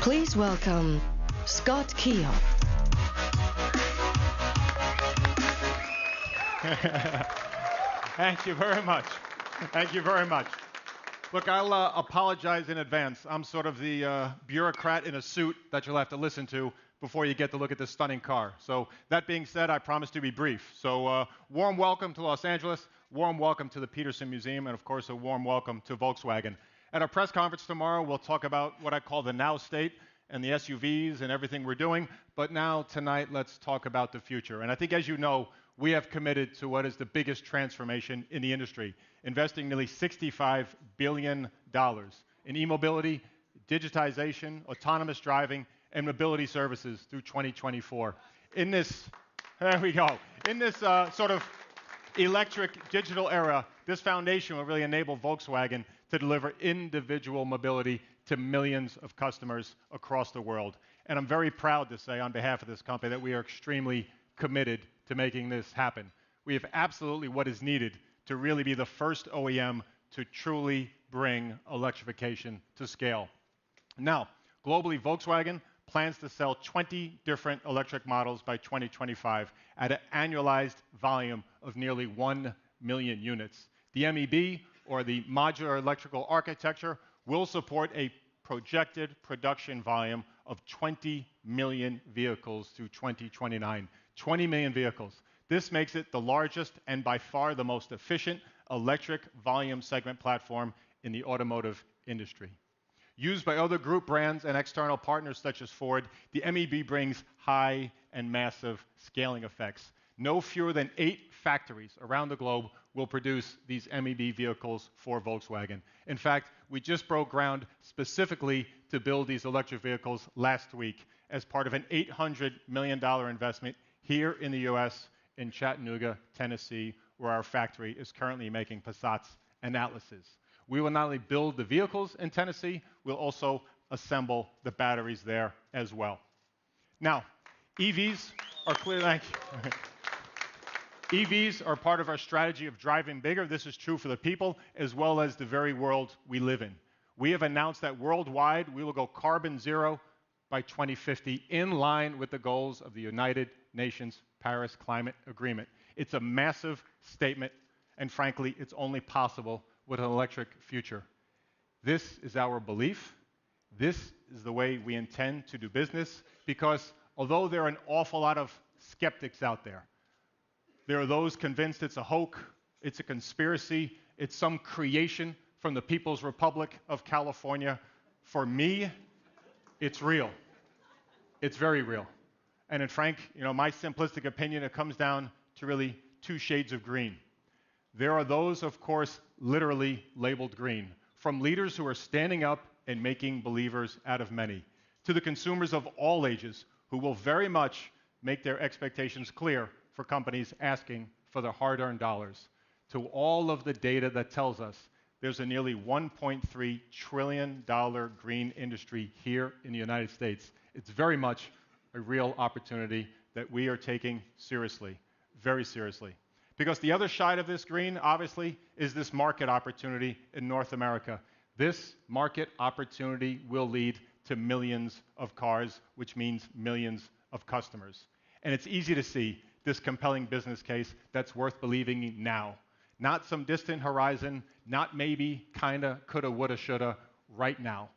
Please welcome Scott Keogh. Thank you very much. Thank you very much. Look, I'll apologize in advance. I'm sort of the bureaucrat in a suit that you'll have to listen to before you get to look at this stunning car. So that being said, I promise to be brief. So warm welcome to Los Angeles, warm welcome to the Peterson Museum, and of course a warm welcome to Volkswagen. At our press conference tomorrow, we'll talk about what I call the now state and the SUVs and everything we're doing. But now, tonight, let's talk about the future. And I think, as you know, we have committed to what is the biggest transformation in the industry, investing nearly $65 billion in e-mobility, digitization, autonomous driving, and mobility services through 2024. In this, there we go, in this sort of electric digital era, this foundation will really enable Volkswagen to deliver individual mobility to millions of customers across the world. And I'm very proud to say on behalf of this company that we are extremely committed to making this happen. We have absolutely what is needed to really be the first OEM to truly bring electrification to scale. Now, globally, Volkswagen plans to sell 20 different electric models by 2025 at an annualized volume of nearly 1 million units. The MEB, or the modular electrical architecture, will support a projected production volume of 20 million vehicles through 2029. 20 million vehicles. This makes it the largest and by far the most efficient electric volume segment platform in the automotive industry. Used by other group brands and external partners such as Ford, the MEB brings high and massive scaling effects. No fewer than 8 factories around the globe will produce these MEB vehicles for Volkswagen. In fact, we just broke ground specifically to build these electric vehicles last week as part of an $800 million investment here in the US in Chattanooga, Tennessee, where our factory is currently making Passats and Atlases. We will not only build the vehicles in Tennessee, we'll also assemble the batteries there as well. Now, EVs are clear. Thank you. EVs are part of our strategy of driving bigger. This is true for the people as well as the very world we live in. We have announced that worldwide we will go carbon zero by 2050, in line with the goals of the United Nations Paris Climate Agreement. It's a massive statement, and frankly, it's only possible with an electric future. This is our belief. This is the way we intend to do business, because although there are an awful lot of skeptics out there, there are those convinced it's a hoax, it's a conspiracy, it's some creation from the People's Republic of California. For me, it's real. It's very real. And in Frank, my simplistic opinion, it comes down to really 2 shades of green. There are those, of course, literally labeled green, from leaders who are standing up and making believers out of many, to the consumers of all ages who will very much make their expectations clear for companies asking for their hard-earned dollars, to all of the data that tells us there's a nearly $1.3 trillion green industry here in the United States. It's very much a real opportunity that we are taking seriously, very seriously. Because the other side of this green, obviously, is this market opportunity in North America. This market opportunity will lead to millions of cars, which means millions of customers. And it's easy to see this compelling business case that's worth believing in now. Not some distant horizon, not maybe, kinda, coulda, woulda, shoulda, right now.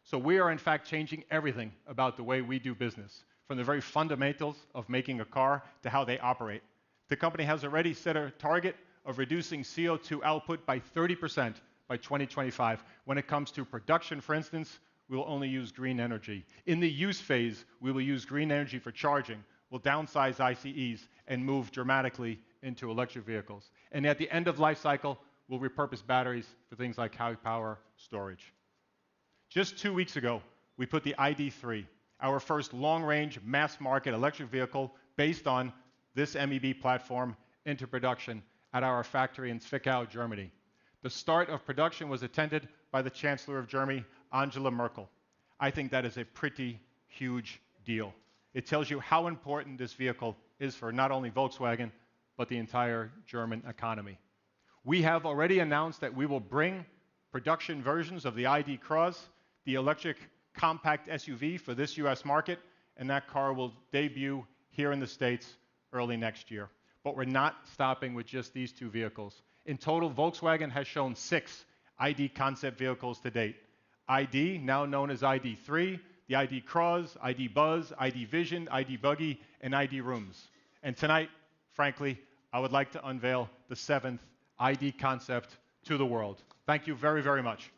So we are in fact changing everything about the way we do business, from the very fundamentals of making a car to how they operate. The company has already set a target of reducing CO2 output by 30% by 2025. When it comes to production, for instance, we will only use green energy. In the use phase, we will use green energy for charging. We'll downsize ICEs and move dramatically into electric vehicles. And at the end of life cycle, we'll repurpose batteries for things like high power storage. Just 2 weeks ago, we put the ID.3, our first long-range mass-market electric vehicle based on this MEB platform, into production at our factory in Zwickau, Germany. The start of production was attended by the Chancellor of Germany, Angela Merkel. I think that is a pretty huge deal. It tells you how important this vehicle is for not only Volkswagen, but the entire German economy. We have already announced that we will bring production versions of the ID. Cross, the electric compact SUV for this US market, and that car will debut here in the States early next year. But we're not stopping with just these two vehicles. In total, Volkswagen has shown 6 ID concept vehicles to date. ID, now known as ID3, the ID Cross, ID Buzz, ID Vision, ID Buggy, and ID Rooms. And tonight, frankly, I would like to unveil the 7th ID concept to the world. Thank you very, very much.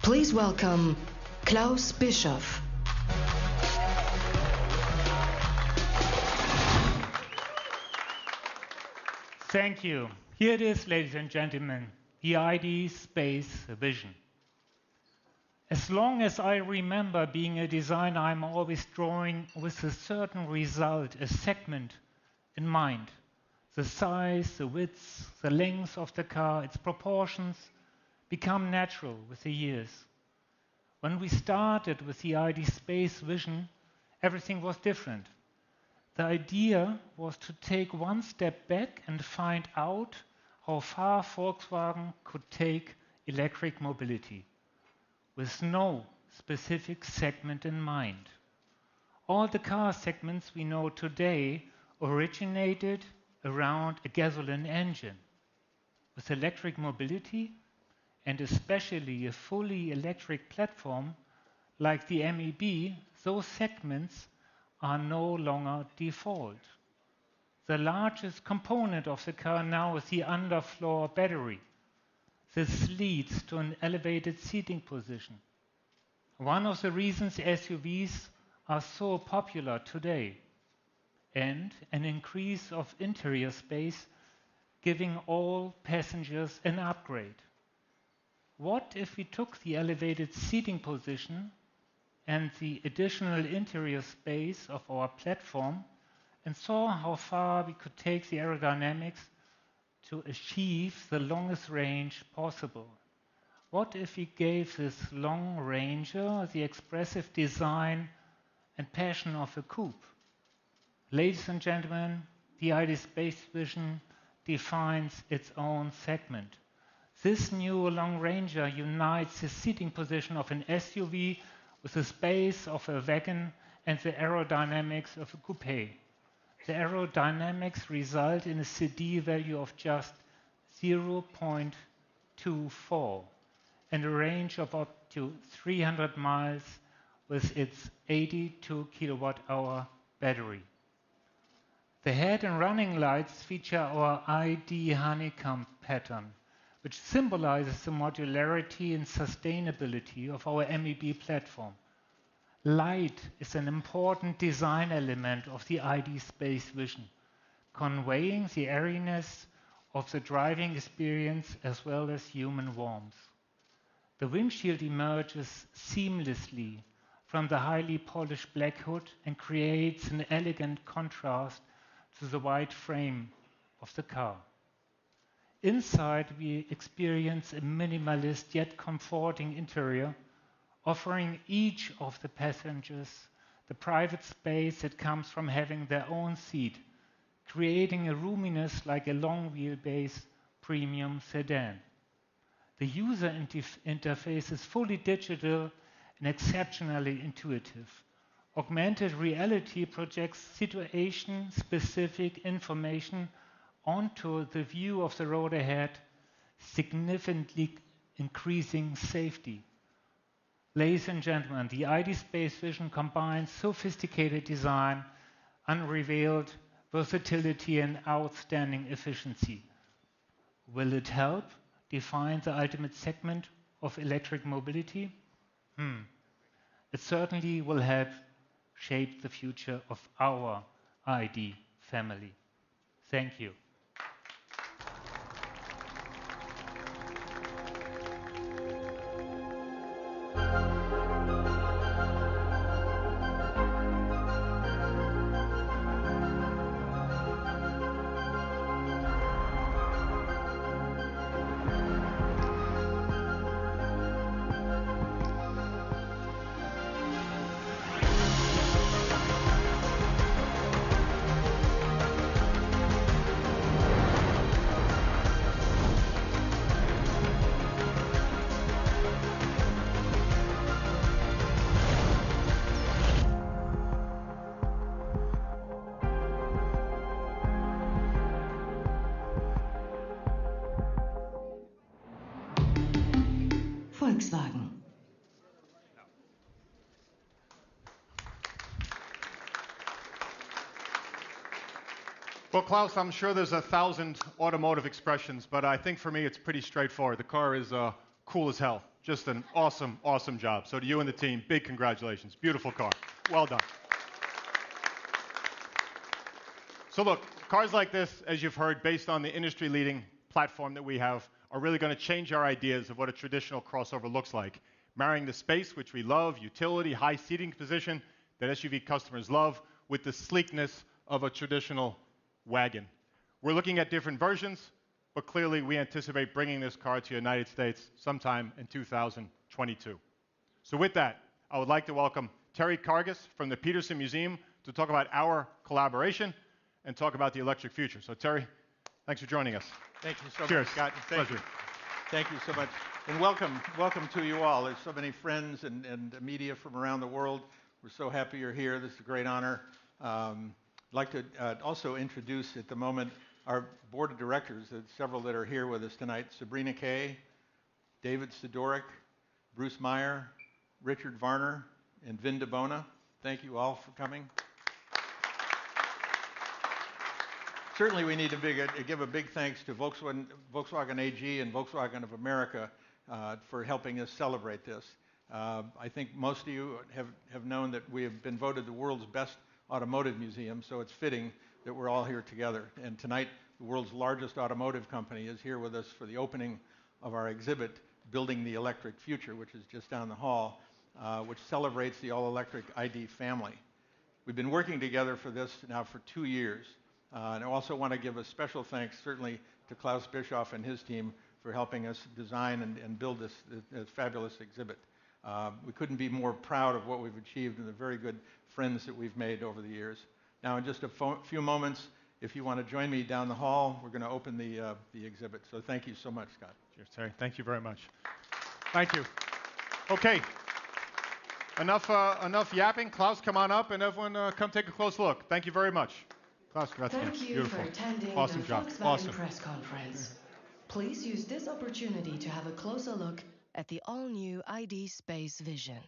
Please welcome Klaus Bischoff. Thank you. Here it is, ladies and gentlemen, the ID Space Vision. As long as I remember being a designer, I'm always drawing with a certain result, a segment in mind. The size, the width, the length of the car, its proportions become natural with the years. When we started with the ID Space Vision, everything was different. The idea was to take one step back and find out how far Volkswagen could take electric mobility, with no specific segment in mind. All the car segments we know today originated around a gasoline engine. With electric mobility, and especially a fully electric platform like the MEB, those segments are no longer default. The largest component of the car now is the underfloor battery. This leads to an elevated seating position. One of the reasons SUVs are so popular today, and an increase of interior space giving all passengers an upgrade. What if we took the elevated seating position and the additional interior space of our platform and saw how far we could take the aerodynamics to achieve the longest range possible? What if we gave this long ranger the expressive design and passion of a coupe? Ladies and gentlemen, the ID Space Vision defines its own segment. This new Long Ranger unites the seating position of an SUV with the space of a wagon and the aerodynamics of a coupe. The aerodynamics result in a CD value of just 0.0 624 and a range of up to 300 miles with its 82 kilowatt-hour battery. The head and running lights feature our ID honeycomb pattern, which symbolizes the modularity and sustainability of our MEB platform. Light is an important design element of the ID Space Vision, conveying the airiness of the driving experience as well as human warmth. The windshield emerges seamlessly from the highly polished black hood and creates an elegant contrast to the white frame of the car. Inside, we experience a minimalist yet comforting interior, offering each of the passengers the private space that comes from having their own seat, creating a roominess like a long wheelbase premium sedan. The user interface is fully digital and exceptionally intuitive. Augmented reality projects situation-specific information onto the view of the road ahead, significantly increasing safety. Ladies and gentlemen, the ID Space Vision combines sophisticated design, unrivaled versatility, and outstanding efficiency. Will it help define the ultimate segment of electric mobility? It certainly will help shape the future of our ID family. Thank you. Volkswagen. Well, Klaus, I'm sure there's 1,000 automotive expressions, but I think for me it's pretty straightforward. The car is cool as hell. Just an awesome, awesome job. So to you and the team, big congratulations. Beautiful car. Well done. So look, cars like this, as you've heard, based on the industry-leading platform that we have, are really going to change our ideas of what a traditional crossover looks like, marrying the space, which we love, utility, high seating position that SUV customers love, with the sleekness of a traditional wagon. We're looking at different versions, but clearly we anticipate bringing this car to the United States sometime in 2022. So with that, I would like to welcome Terry Kargas from the Peterson Museum to talk about our collaboration and talk about the electric future. So Terry, thanks for joining us. Thank you so Cheers. much, Scott. Pleasure. Thank you so much. And welcome to you all. There's so many friends and media from around the world. We're so happy you're here. This is a great honor. I'd like to also introduce at the moment our board of directors, several that are here with us tonight. Sabrina Kay, David Sidoric, Bruce Meyer, Richard Varner, and Vin DeBona. Thank you all for coming. Certainly we need to give a big thanks to Volkswagen AG and Volkswagen of America for helping us celebrate this. I think most of you have known that we have been voted the world's best automotive museum, so it's fitting that we're all here together. And tonight, the world's largest automotive company is here with us for the opening of our exhibit, Building the Electric Future, which is just down the hall, which celebrates the all-electric ID family. We've been working together for this now for 2 years. And I also want to give a special thanks, certainly, to Klaus Bischoff and his team for helping us design and build this fabulous exhibit. We couldn't be more proud of what we've achieved and the very good friends that we've made over the years. Now, in just a few moments, if you want to join me down the hall, we're going to open the exhibit. So thank you so much, Scott. Cheers, Terry. Thank you very much. Thank you. Okay. Enough yapping. Klaus, come on up, and everyone come take a close look. Thank you very much. Klaus, Thank you Beautiful. for attending Awesome the job. Volkswagen Awesome. press conference. Please use this opportunity to have a closer look at the all-new ID Space Vision.